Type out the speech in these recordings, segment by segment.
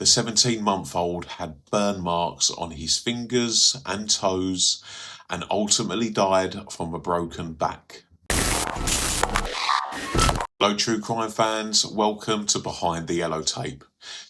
The 17-month-old had burn marks on his fingers and toes and ultimately died from a broken back. Hello true crime fans, welcome to Behind the Yellow Tape.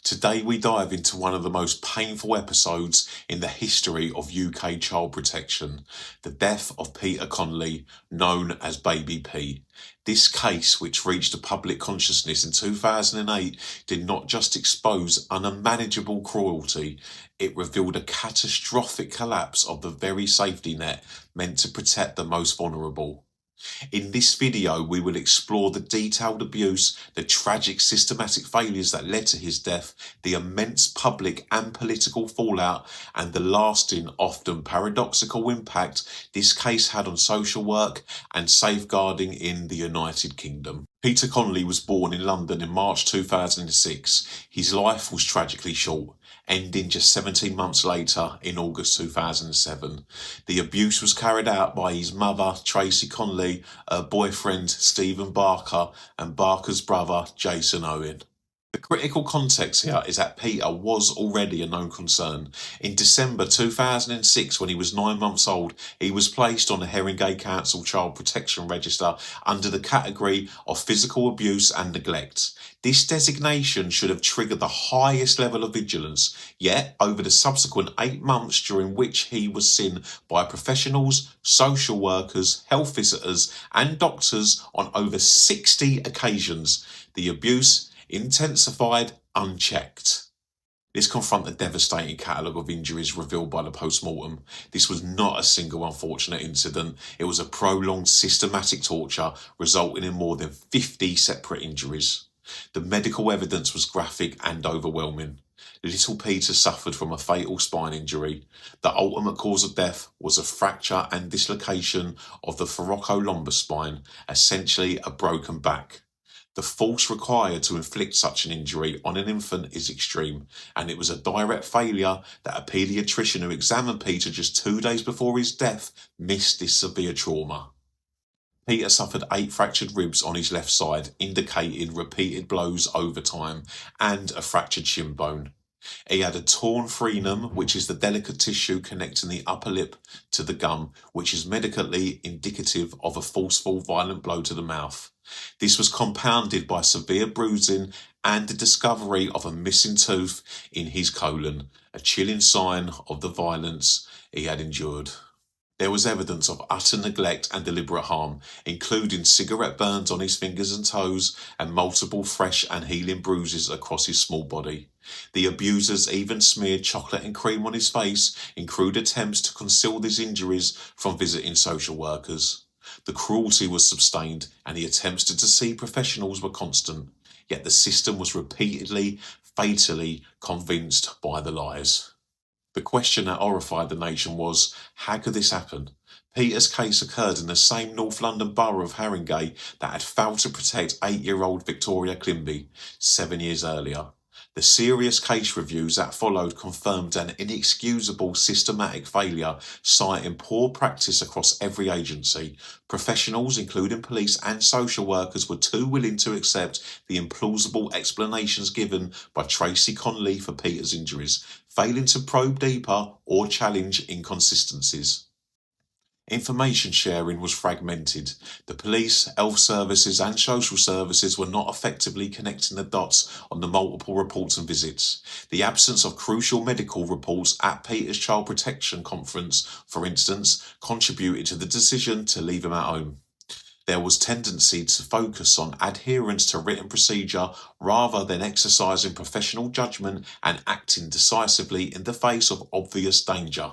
Today we dive into one of the most painful episodes in the history of UK child protection, the death of Peter Conley, known as Baby P. This case, which reached the public consciousness in 2008, did not just expose unmanageable cruelty, it revealed a catastrophic collapse of the very safety net meant to protect the most vulnerable. In this video, we will explore the detailed abuse, the tragic systematic failures that led to his death, the immense public and political fallout, and the lasting, often paradoxical impact this case had on social work and safeguarding in the United Kingdom. Peter Conley was born in London in March 2006. His life was tragically short, ending just 17 months later in August 2007. The abuse was carried out by his mother, Tracy Conley, her boyfriend, Stephen Barker, and Barker's brother, Jason Owen. The critical context here is that Peter was already a known concern. In December 2006, when he was 9 months old, he was placed on the Haringey Council Child Protection Register under the category of physical abuse and neglect. This designation should have triggered the highest level of vigilance, yet over the subsequent 8 months during which he was seen by professionals, social workers, health visitors and doctors on over 60 occasions, the abuse intensified unchecked. This confront the devastating catalogue of injuries revealed by the post-mortem. This was not a single unfortunate incident. It was a prolonged systematic torture resulting in more than 50 separate injuries. The medical evidence was graphic and overwhelming. Little Peter suffered from a fatal spine injury. The ultimate cause of death was a fracture and dislocation of the thoracolumbar spine, essentially a broken back. The force required to inflict such an injury on an infant is extreme, and it was a direct failure that a paediatrician who examined Peter just 2 days before his death missed this severe trauma. Peter suffered 8 fractured ribs on his left side, indicating repeated blows over time, and a fractured shin bone. He had a torn frenum, which is the delicate tissue connecting the upper lip to the gum, which is medically indicative of a forceful, violent blow to the mouth. This was compounded by severe bruising and the discovery of a missing tooth in his colon, a chilling sign of the violence he had endured. There was evidence of utter neglect and deliberate harm, including cigarette burns on his fingers and toes and multiple fresh and healing bruises across his small body. The abusers even smeared chocolate and cream on his face in crude attempts to conceal these injuries from visiting social workers. The cruelty was sustained and the attempts to deceive professionals were constant, yet the system was repeatedly, fatally convinced by the lies. The question that horrified the nation was, how could this happen? Peter's case occurred in the same North London borough of Haringey that had failed to protect 8-year-old Victoria Climby 7 years earlier. The serious case reviews that followed confirmed an inexcusable systematic failure, citing poor practice across every agency. Professionals, including police and social workers, were too willing to accept the implausible explanations given by Tracy Conley for Peter's injuries, failing to probe deeper or challenge inconsistencies. Information sharing was fragmented. The police, health services and social services were not effectively connecting the dots on the multiple reports and visits. The absence of crucial medical reports at Peter's Child Protection Conference, for instance, contributed to the decision to leave him at home. There was tendency to focus on adherence to written procedure rather than exercising professional judgment and acting decisively in the face of obvious danger.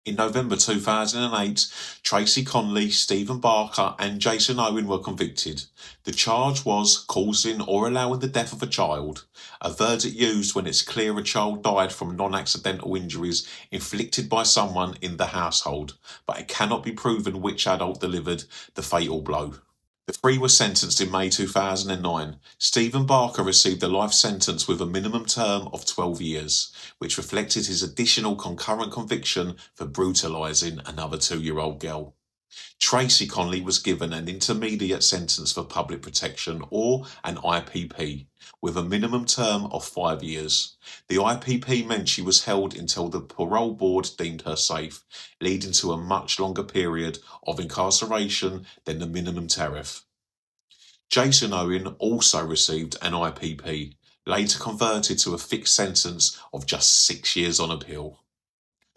In November 2008, Tracy Conley, Stephen Barker and Jason Owen were convicted. The charge was causing or allowing the death of a child, a verdict used when it's clear a child died from non-accidental injuries inflicted by someone in the household, but it cannot be proven which adult delivered the fatal blow. The three were sentenced in May 2009. Stephen Barker received a life sentence with a minimum term of 12 years, which reflected his additional concurrent conviction for brutalising another 2-year-old girl. Tracy Conley was given an intermediate sentence for public protection, or an IPP, with a minimum term of 5 years. The IPP meant she was held until the parole board deemed her safe, leading to a much longer period of incarceration than the minimum tariff. Jason Owen also received an IPP, later converted to a fixed sentence of just 6 years on appeal.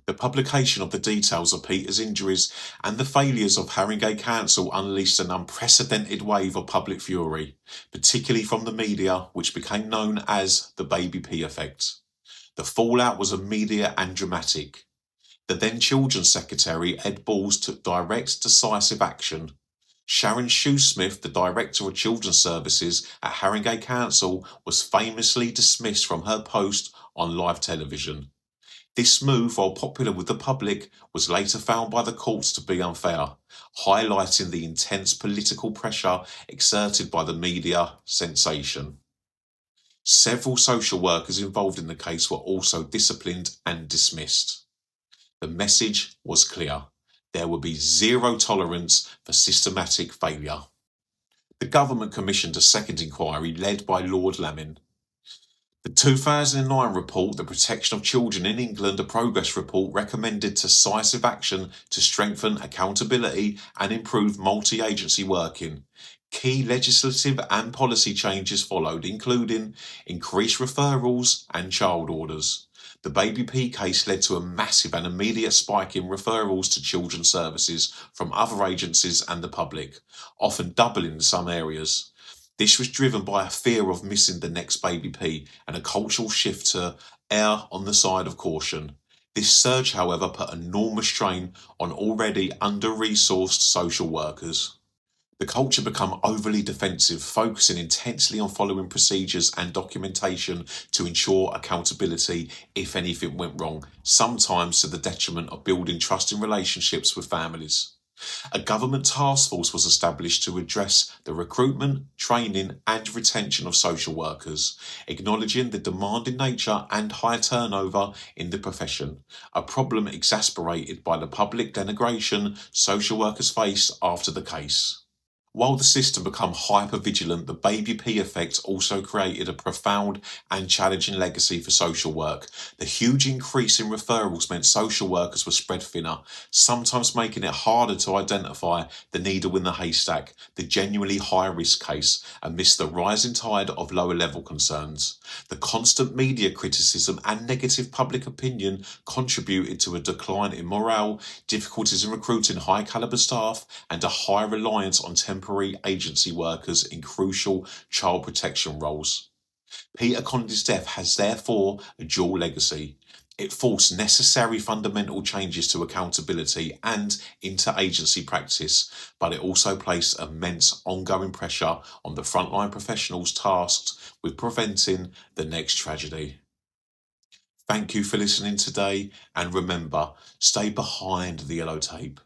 The publication of the details of Peter's injuries and the failures of Haringey Council unleashed an unprecedented wave of public fury, particularly from the media, which became known as the Baby P effect. The fallout was immediate and dramatic. The then Children's Secretary, Ed Balls, took direct, decisive action. Sharon Shoesmith, the Director of Children's Services at Haringey Council, was famously dismissed from her post on live television. This move, while popular with the public, was later found by the courts to be unfair, highlighting the intense political pressure exerted by the media sensation. Several social workers involved in the case were also disciplined and dismissed. The message was clear. There would be zero tolerance for systematic failure. The government commissioned a second inquiry led by Lord Lammin. The 2009 report, The Protection of Children in England, a progress report, recommended decisive action to strengthen accountability and improve multi-agency working. Key legislative and policy changes followed, including increased referrals and child orders. The Baby P case led to a massive and immediate spike in referrals to children's services from other agencies and the public, often doubling in some areas. This was driven by a fear of missing the next Baby P and a cultural shift to err on the side of caution. This surge, however, put enormous strain on already under-resourced social workers. The culture became overly defensive, focusing intensely on following procedures and documentation to ensure accountability if anything went wrong, sometimes to the detriment of building trusting relationships with families. A government task force was established to address the recruitment, training and retention of social workers, acknowledging the demanding nature and high turnover in the profession, a problem exacerbated by the public denigration social workers face after the case. While the system became hyper-vigilant, the Baby P effect also created a profound and challenging legacy for social work. The huge increase in referrals meant social workers were spread thinner, sometimes making it harder to identify the needle in the haystack, the genuinely high-risk case, amidst the rising tide of lower-level concerns. The constant media criticism and negative public opinion contributed to a decline in morale, difficulties in recruiting high-caliber staff, and a high reliance on temporary agency workers in crucial child protection roles. Peter Conley's death has therefore a dual legacy. It forced necessary fundamental changes to accountability and interagency practice, but it also placed immense ongoing pressure on the frontline professionals tasked with preventing the next tragedy. Thank you for listening today, and remember, stay behind the yellow tape.